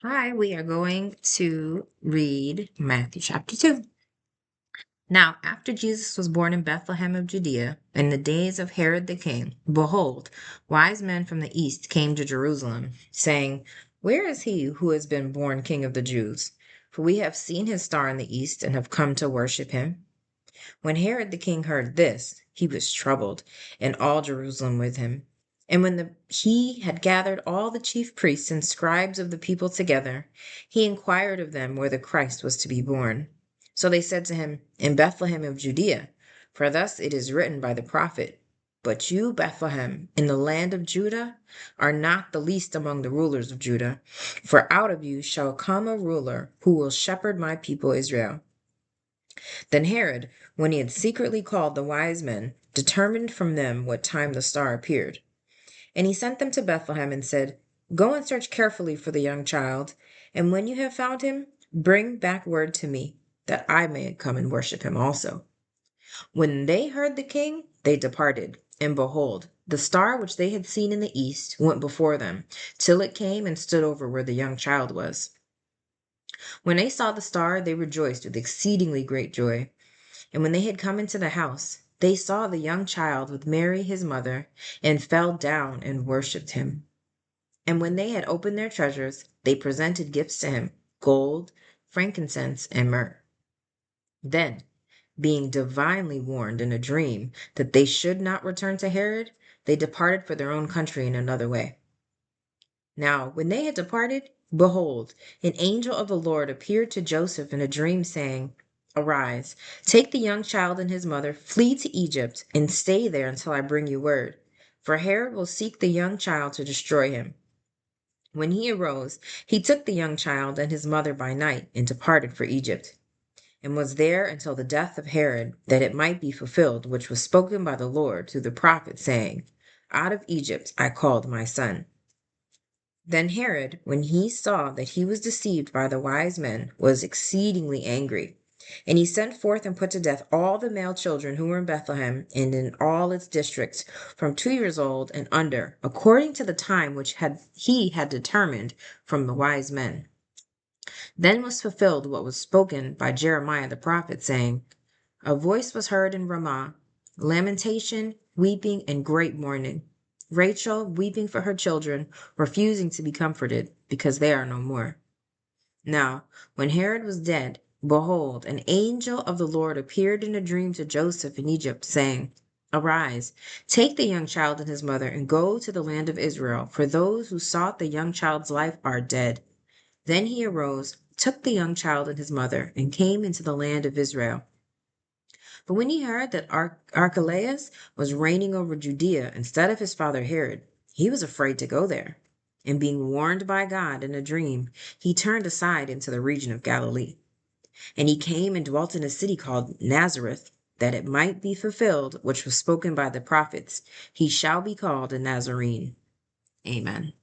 Hi, we are going to read Matthew chapter 2. Now, after Jesus was born in Bethlehem of Judea, in the days of Herod the king, behold, wise men from the east came to Jerusalem, saying, Where is he who has been born King of the Jews? For we have seen his star in the east and have come to worship him. When Herod the king heard this, he was troubled, and all Jerusalem with him. And when he had gathered all the chief priests and scribes of the people together, he inquired of them where the Christ was to be born. So they said to him, In Bethlehem of Judea, for thus it is written by the prophet, But you, Bethlehem, in the land of Judah, are not the least among the rulers of Judah, for out of you shall come a ruler who will shepherd my people Israel. Then Herod, when he had secretly called the wise men, determined from them what time the star appeared. And he sent them to Bethlehem and said, Go and search carefully for the young child, and when you have found him, bring back word to me, that I may come and worship him also. When they heard the king, they departed, and behold, the star which they had seen in the east went before them, till it came and stood over where the young child was. When they saw the star, they rejoiced with exceedingly great joy. And when they had come into the house, they saw the young child with Mary his mother, and fell down and worshipped him. And when they had opened their treasures, they presented gifts to him, gold, frankincense, and myrrh. Then, being divinely warned in a dream that they should not return to Herod, they departed for their own country in another way. Now, when they had departed, behold, an angel of the Lord appeared to Joseph in a dream, saying, Arise, take the young child and his mother, flee to Egypt, and stay there until I bring you word. For Herod will seek the young child to destroy him. When he arose, he took the young child and his mother by night and departed for Egypt, and was there until the death of Herod, that it might be fulfilled which was spoken by the Lord through the prophet, saying, Out of Egypt I called my son. Then Herod, when he saw that he was deceived by the wise men, was exceedingly angry. And he sent forth and put to death all the male children who were in Bethlehem and in all its districts, from 2 years old and under, according to the time which he had determined from the wise men. Then was fulfilled what was spoken by Jeremiah the prophet, saying, A voice was heard in Ramah, lamentation, weeping, and great mourning. Rachel weeping for her children, refusing to be comforted, because they are no more. Now, when Herod was dead, behold, an angel of the Lord appeared in a dream to Joseph in Egypt, saying, Arise, take the young child and his mother, and go to the land of Israel, for those who sought the young child's life are dead. Then he arose, took the young child and his mother, and came into the land of Israel. But when he heard that Archelaus was reigning over Judea instead of his father Herod, he was afraid to go there. And being warned by God in a dream, he turned aside into the region of Galilee. And he came and dwelt in a city called Nazareth, that it might be fulfilled which was spoken by the prophets, He shall be called a Nazarene. Amen.